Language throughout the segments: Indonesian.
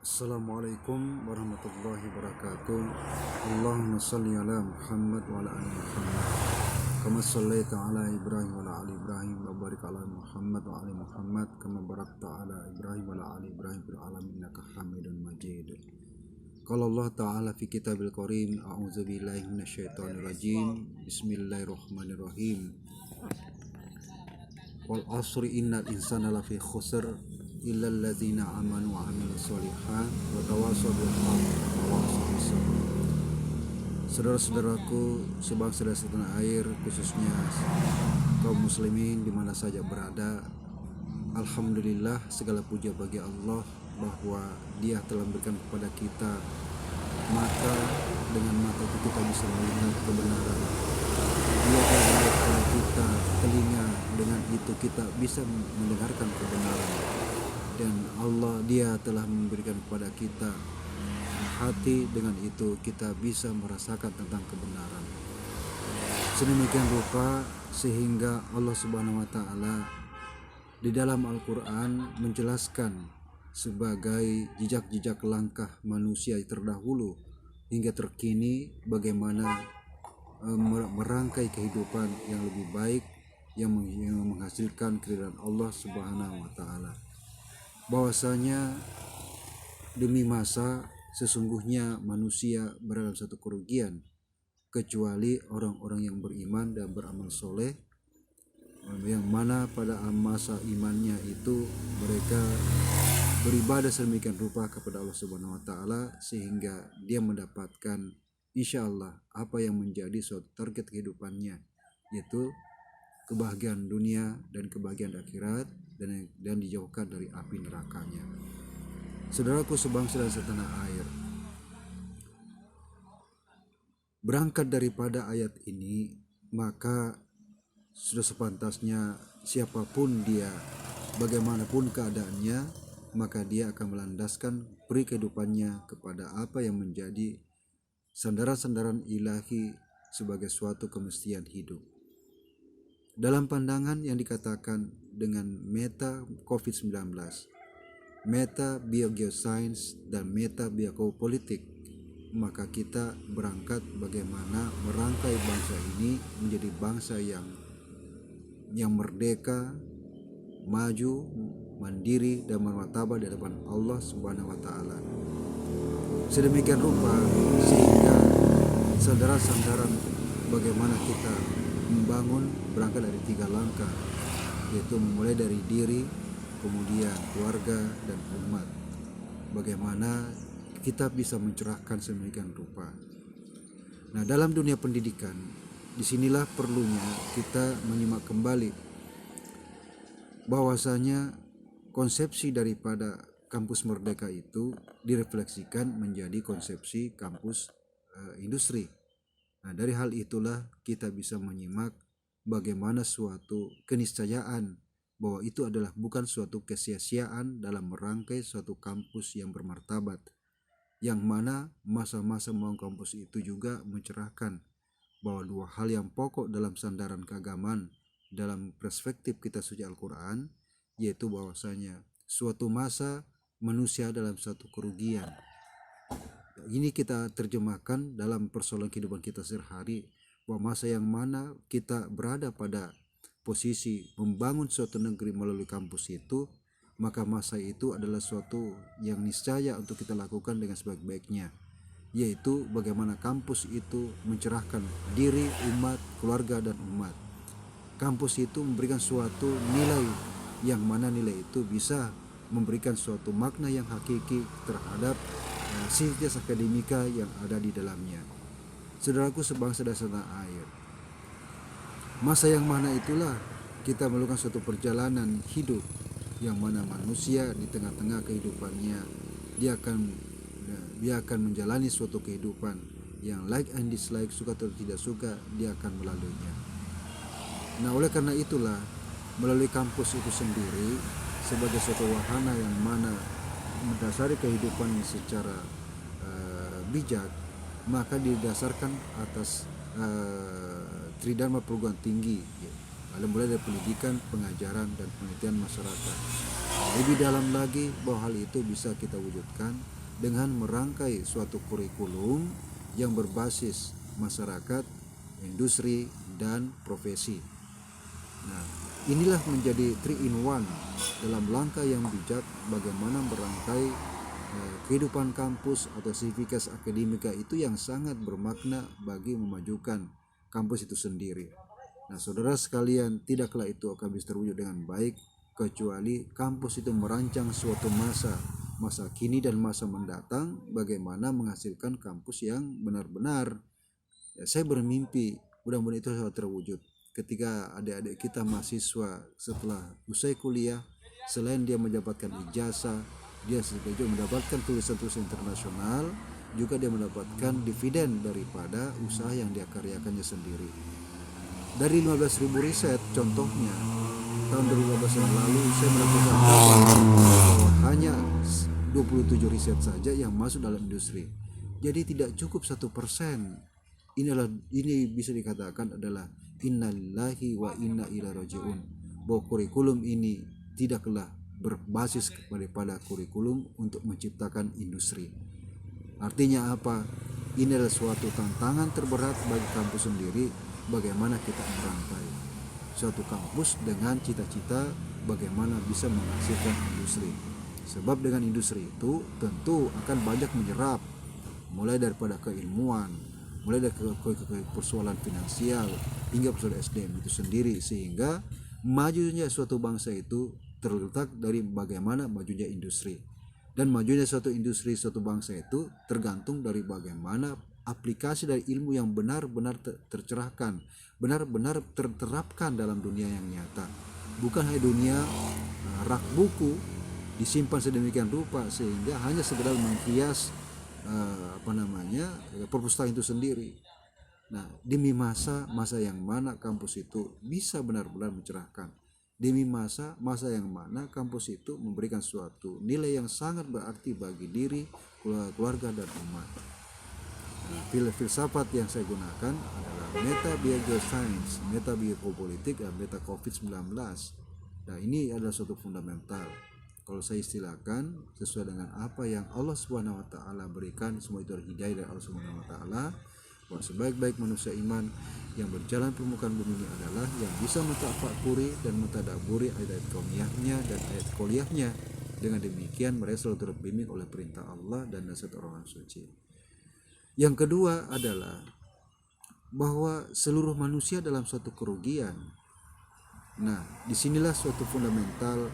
Assalamualaikum warahmatullahi wabarakatuh. Allahumma salli ala Muhammad wa ala ali Muhammad kama sallaita ala Ibrahim wa ala ali Ibrahim wa barik ala Muhammad wa ali Muhammad kama barakta ala Ibrahim wa ala ali Ibrahim fil alamin innaka Hamidun Majid. Qala Allah Ta'ala fi kitabil karim, a'udzu billahi minasyaitonir rajim. Bismillahirrahmanirrahim. Wal asri innal insana lafi khusr illa alladzina amanu wa amilus sholihat wa tawassaw bil haqqi wa tawassaw bis sabr. Saudara-saudaraku sebangsa dan setanah air, khususnya kaum muslimin di mana saja berada, alhamdulillah segala puja bagi Allah bahwa Dia telah memberikan kepada kita mata, dengan mata itu kita bisa melihat kebenaran. Dia telah memberikan kepada kita telinga, dengan itu kita bisa mendengarkan kebenaran. Dan Dia telah memberikan kepada kita hati, dengan itu kita bisa merasakan tentang kebenaran. Sedemikian rupa sehingga Allah Subhanahu wa Ta'ala di dalam Al-Quran menjelaskan sebagai jejak-jejak langkah manusia terdahulu hingga terkini, bagaimana merangkai kehidupan yang lebih baik yang menghasilkan keridhaan Allah Subhanahu wa Ta'ala. Bahwasanya demi masa sesungguhnya manusia berada dalam satu kerugian kecuali orang-orang yang beriman dan beramal soleh, yang mana pada masa imannya itu mereka beribadah sedemikian rupa kepada Allah Subhanahu wa Ta'ala sehingga dia mendapatkan insya Allah apa yang menjadi suatu target kehidupannya, yaitu kebahagiaan dunia dan kebahagiaan akhirat, dan dijauhkan dari api nerakanya. Saudaraku sebangsa dan setanah air, berangkat daripada ayat ini, maka sudah sepantasnya siapapun dia, bagaimanapun keadaannya, maka dia akan melandaskan peri kehidupannya kepada apa yang menjadi sandaran-sandaran ilahi sebagai suatu kemestian hidup. Dalam pandangan yang dikatakan dengan meta COVID-19, meta biogeoscience dan meta biopolitik, maka kita berangkat bagaimana merangkai bangsa ini menjadi bangsa yang merdeka, maju, mandiri dan bermartabat di hadapan Allah Subhanahu wa Ta'ala. Sedemikian rupa sehingga sandaran-sandaran bagaimana kita membangun berangkat dari 3 langkah, yaitu memulai dari diri, kemudian keluarga dan umat. Bagaimana kita bisa mencerahkan sedemikian rupa. Nah, dalam dunia pendidikan, disinilah perlunya kita menyimak kembali bahwasanya konsepsi daripada kampus merdeka itu direfleksikan menjadi konsepsi kampus industri. Nah, dari hal itulah kita bisa menyimak bagaimana suatu keniscayaan bahwa itu adalah bukan suatu kesia-siaan dalam merangkai suatu kampus yang bermartabat, yang mana masa-masa membangun kampus itu juga mencerahkan bahwa 2 hal yang pokok dalam sandaran keagamaan dalam perspektif kita suci Al-Quran, yaitu bahwasanya suatu masa manusia dalam satu kerugian. Ini kita terjemahkan dalam persoalan kehidupan kita sehari-hari, bahwa masa yang mana kita berada pada posisi membangun suatu negeri melalui kampus itu, maka masa itu adalah suatu yang niscaya untuk kita lakukan dengan sebaik-baiknya, yaitu bagaimana kampus itu mencerahkan diri, umat, keluarga dan umat. Kampus itu memberikan suatu nilai yang mana nilai itu bisa memberikan suatu makna yang hakiki terhadap sivitas akademika yang ada di dalamnya. Saudaraku sebangsa dan setanah air, masa yang mana itulah kita melakukan suatu perjalanan hidup yang mana manusia di tengah-tengah kehidupannya dia akan menjalani suatu kehidupan yang like and dislike, suka atau tidak suka, dia akan melaluinya. Nah, oleh karena itulah melalui kampus itu sendiri sebagai suatu wahana yang mana mendasari kehidupan secara bijak, maka didasarkan atas tridharma perguruan tinggi, mulai dari pendidikan, pengajaran dan penelitian masyarakat. Lebih dalam lagi bahwa hal itu bisa kita wujudkan dengan merangkai suatu kurikulum yang berbasis masyarakat, industri, dan profesi. Nah, inilah menjadi 3-in-1 dalam langkah yang bijak bagaimana merangkai kehidupan kampus atau sivitas akademika itu yang sangat bermakna bagi memajukan kampus itu sendiri. Nah, saudara sekalian, tidaklah itu akan bisa terwujud dengan baik kecuali kampus itu merancang suatu masa kini dan masa mendatang bagaimana menghasilkan kampus yang benar-benar. Saya bermimpi mudah-mudahan itu terwujud ketika adik-adik kita mahasiswa setelah usai kuliah, selain dia mendapatkan ijazah, dia juga mendapatkan tulisan-tulisan internasional, juga dia mendapatkan dividen daripada usaha yang dia karyakannya sendiri. Dari 15.000 riset contohnya, tahun 2015 yang lalu saya melakukan bahwa hanya 27 riset saja yang masuk dalam industri. Jadi tidak cukup 1%. Ini bisa dikatakan adalah innalillahi wa inna ilaihi rajiun. Bahwa kurikulum ini tidaklah berbasis kepada kurikulum untuk menciptakan industri. Artinya apa? Ini adalah suatu tantangan terberat bagi kampus sendiri, bagaimana kita merangkai suatu kampus dengan cita-cita bagaimana bisa menghasilkan industri. Sebab dengan industri itu tentu akan banyak menyerap, mulai daripada keilmuan, mulai dari persoalan finansial hingga persoalan SDM itu sendiri, sehingga majunya suatu bangsa itu terletak dari bagaimana majunya industri. Dan majunya suatu industri, suatu bangsa itu tergantung dari bagaimana aplikasi dari ilmu yang benar-benar tercerahkan, benar-benar terterapkan dalam dunia yang nyata. Bukan hanya dunia rak buku disimpan sedemikian rupa sehingga hanya sekedar menghias perpustakaan itu sendiri. Nah, demi masa yang mana kampus itu bisa benar-benar mencerahkan, demi masa yang mana kampus itu memberikan suatu nilai yang sangat berarti bagi diri, keluarga, dan umat. Nah, filsafat yang saya gunakan adalah meta bioscience, meta biopolitik, dan meta COVID-19. Nah, ini adalah suatu fundamental. Kalau saya istilahkan sesuai dengan apa yang Allah Subhanahu wa taala berikan, semua itu hidayah dari Allah Subhanahu wa taala, bahwa sebaik-baik manusia iman yang berjalan permukaan bumi ini adalah yang bisa mentafakuri dan mentadaburi ayat kauniyahnya dan ayat kuliahnya. Dengan demikian mereka selalu terbimbing oleh perintah Allah dan nasihat orang suci. Yang kedua adalah bahwa seluruh manusia dalam suatu kerugian. Nah, disinilah suatu fundamental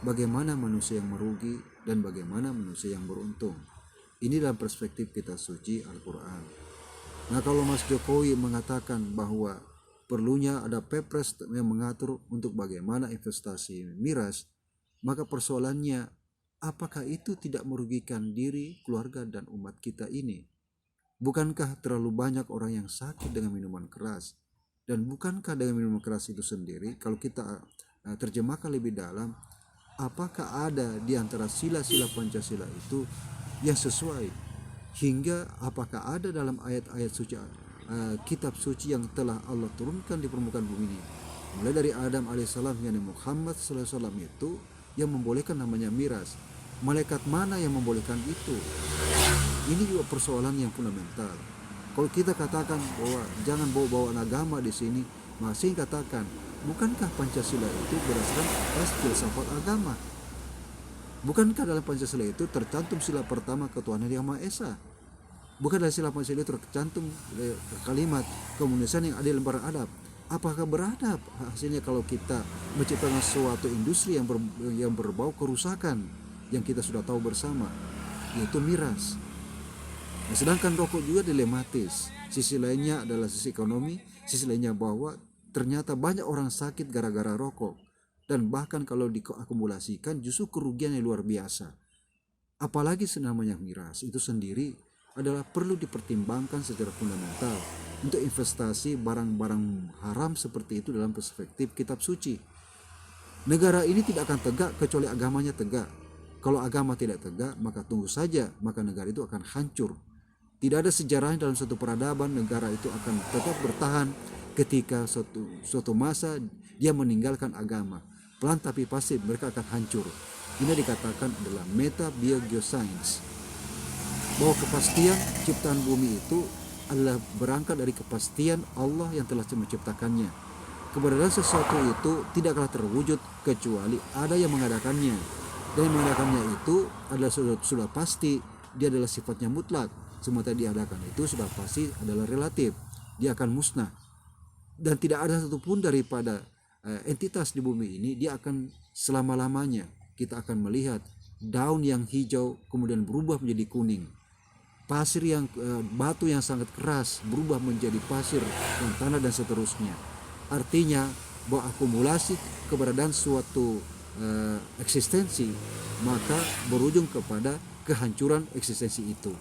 bagaimana manusia yang merugi dan bagaimana manusia yang beruntung. Ini dalam perspektif kitab suci Al-Quran. Nah, kalau Mas Jokowi mengatakan bahwa perlunya ada Perpres yang mengatur untuk bagaimana investasi miras, maka persoalannya apakah itu tidak merugikan diri, keluarga, dan umat kita ini? Bukankah terlalu banyak orang yang sakit dengan minuman keras? Dan bukankah dengan minuman keras itu sendiri, kalau kita terjemahkan lebih dalam, apakah ada di antara sila-sila Pancasila itu yang sesuai? Hingga apakah ada dalam ayat-ayat suci, kitab suci yang telah Allah turunkan di permukaan bumi ini, mulai dari Adam alaihissalam hingga Muhammad sallallahu alaihi wasallam itu yang membolehkan namanya miras? Malaikat mana yang membolehkan itu? Ini juga persoalan yang fundamental. Kalau kita katakan bahwa jangan bawa-bawa agama di sini, masih katakan, bukankah Pancasila itu berdasarkan atas filsafat agama? Bukankah dalam Pancasila itu tercantum sila pertama ketuhanan yang Maha Esa? Bukan dalam sila Pancasila itu tercantum kalimat komunisan yang adil dan beradab? Apakah beradab hasilnya kalau kita menciptakan suatu industri yang berbau kerusakan yang kita sudah tahu bersama, yaitu miras? Nah, sedangkan rokok juga dilematis. Sisi lainnya adalah sisi ekonomi, sisi lainnya bahwa ternyata banyak orang sakit gara-gara rokok. Dan bahkan kalau diakumulasikan justru kerugian yang luar biasa. Apalagi namanya miras itu sendiri adalah perlu dipertimbangkan secara fundamental untuk investasi barang-barang haram seperti itu dalam perspektif kitab suci. Negara ini tidak akan tegak kecuali agamanya tegak. Kalau agama tidak tegak, maka tunggu saja, maka negara itu akan hancur. Tidak ada sejarahnya dalam suatu peradaban negara itu akan tetap bertahan ketika suatu masa dia meninggalkan agama. Pelan tapi pasti mereka akan hancur. Ini dikatakan adalah meta biogeoscience, bahwa kepastian ciptaan bumi itu adalah berangkat dari kepastian Allah yang telah menciptakannya. Keberadaan sesuatu itu tidaklah terwujud kecuali ada yang mengadakannya, dan yang mengadakannya itu adalah sudah pasti, dia adalah sifatnya mutlak. Semua yang diadakan itu sudah pasti adalah relatif, dia akan musnah, dan tidak ada satupun daripada entitas di bumi ini dia akan selama-lamanya. Kita akan melihat daun yang hijau kemudian berubah menjadi kuning, pasir yang batu yang sangat keras berubah menjadi pasir dan tanah dan seterusnya. Artinya bahwa akumulasi keberadaan suatu eksistensi maka berujung kepada kehancuran eksistensi itu,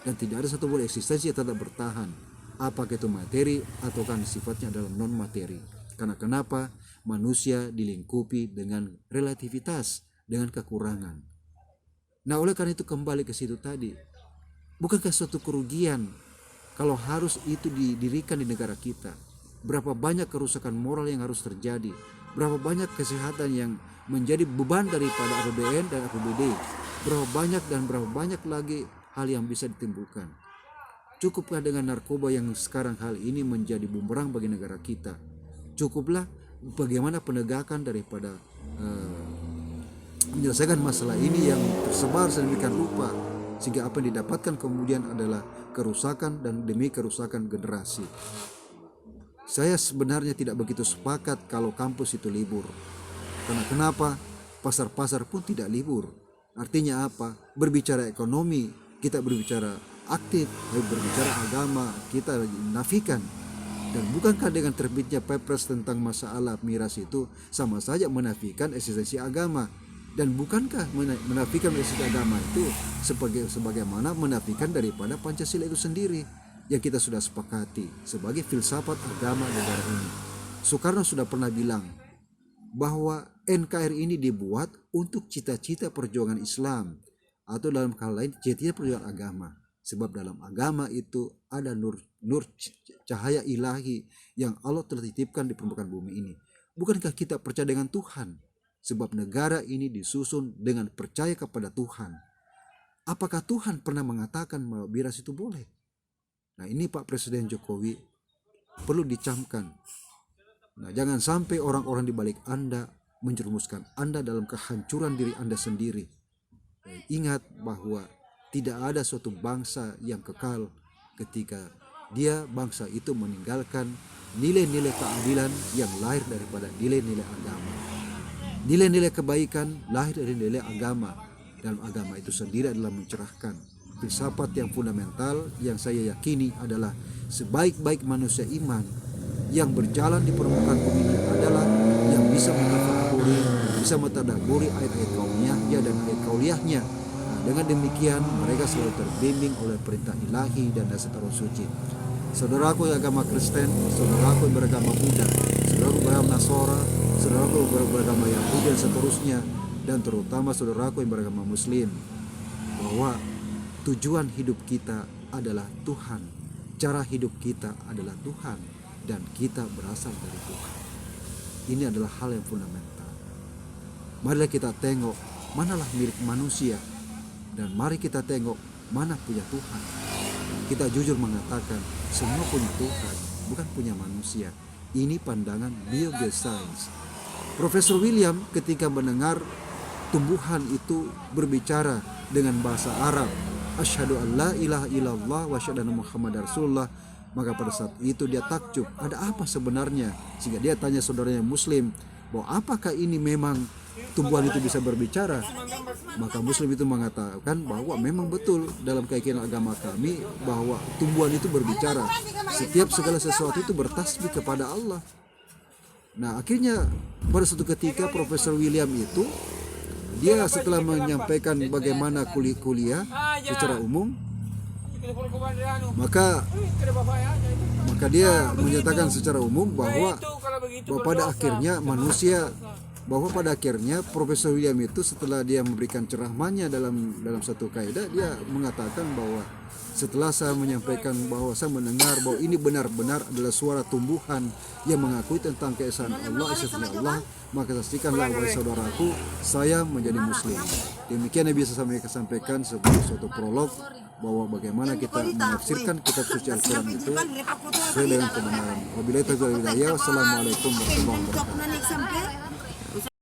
dan tidak ada satupun eksistensi yang tetap bertahan, apakah itu materi atau kan sifatnya adalah non materi. Karena kenapa? Manusia dilingkupi dengan relativitas, dengan kekurangan. Nah, oleh karena itu kembali ke situ tadi, bukankah suatu kerugian kalau harus itu didirikan di negara kita? Berapa banyak kerusakan moral yang harus terjadi, berapa banyak kesehatan yang menjadi beban daripada APBN dan APBD, berapa banyak lagi hal yang bisa ditimbulkan. Cukuplah dengan narkoba yang sekarang hal ini menjadi bumerang bagi negara kita. Cukuplah bagaimana penegakan daripada menyelesaikan masalah ini yang tersebar sedemikian rupa, sehingga apa yang didapatkan kemudian adalah kerusakan dan demi kerusakan generasi. Saya sebenarnya tidak begitu sepakat kalau kampus itu libur. Karena kenapa? Pasar-pasar pun tidak libur. Artinya apa? Berbicara ekonomi, kita berbicara aktif, berbicara agama, kita nafikan. Dan bukankah dengan terbitnya Perpres tentang masalah miras itu sama saja menafikan eksistensi agama? Dan bukankah menafikan eksistensi agama itu sebagaimana menafikan daripada Pancasila itu sendiri yang kita sudah sepakati sebagai filsafat agama negara ini? Soekarno sudah pernah bilang bahwa NKRI ini dibuat untuk cita-cita perjuangan Islam, atau dalam hal lain cita-cita perjuangan agama. Sebab dalam agama itu ada nur cahaya ilahi yang Allah telah titipkan di permukaan bumi ini. Bukankah kita percaya dengan Tuhan? Sebab negara ini disusun dengan percaya kepada Tuhan. Apakah Tuhan pernah mengatakan bahwa miras itu boleh? Nah, ini Pak Presiden Jokowi perlu dicamkan. Nah, jangan sampai orang-orang di balik Anda menjerumuskan Anda dalam kehancuran diri Anda sendiri. Ingat bahwa tidak ada suatu bangsa yang kekal ketika bangsa itu meninggalkan nilai-nilai keadilan yang lahir daripada nilai-nilai agama. Nilai-nilai kebaikan lahir dari nilai agama. Dalam agama itu sendiri adalah mencerahkan. Filsafat yang fundamental yang saya yakini adalah sebaik-baik manusia iman yang berjalan di permukaan bumi ini adalah yang bisa mentadabburi ayat-ayat kauniyahnya dan ayat kauliyahnya. Dengan demikian mereka selalu terbimbing oleh perintah ilahi dan dasar Roh Suci. Saudaraku yang agama Kristen, saudaraku yang beragama Buddha, saudaraku beragama Nasara, saudaraku yang beragama Yahudi dan seterusnya, dan terutama saudaraku yang beragama Muslim, bahwa tujuan hidup kita adalah Tuhan, cara hidup kita adalah Tuhan, dan kita berasal dari Tuhan. Ini adalah hal yang fundamental. Marilah kita tengok manalah milik manusia, dan mari kita tengok mana punya Tuhan. Kita jujur mengatakan semua punya Tuhan, bukan punya manusia. Ini pandangan biogeoscience. Profesor William ketika mendengar tumbuhan itu berbicara dengan bahasa Arab, asyhadu an la ilaha illallah wa asyhadu anna muhammadar rasulullah, maka pada saat itu dia takjub, ada apa sebenarnya? Sehingga dia tanya saudaranya Muslim, bahwa apakah ini memang tumbuhan itu bisa berbicara? Maka Muslim itu mengatakan bahwa memang betul dalam keyakinan agama kami bahwa tumbuhan itu berbicara. Setiap segala sesuatu itu bertasbih kepada Allah. Nah, akhirnya pada suatu ketika Profesor William itu dia setelah menyampaikan bagaimana kuliah secara umum, maka dia menyatakan secara umum bahwa pada akhirnya manusia bahwa pada akhirnya Profesor William itu setelah dia memberikan ceramahnya dalam satu kaidah, dia mengatakan bahwa setelah saya menyampaikan bahwa saya mendengar bahwa ini benar-benar adalah suara tumbuhan yang mengakui tentang keesaan Allah, esasnya Allah, maka saksikanlah wahai saudaraku, saya menjadi muslim. Demikian yang bisa saya sampaikan sebagai suatu prolog bahwa bagaimana kita menafsirkan kitab suci Al-Quran itu sesuai dengan kebenaran. Wabillahi taufiq wal hidayah. Wassalamualaikum warahmatullahi wabarakatuh.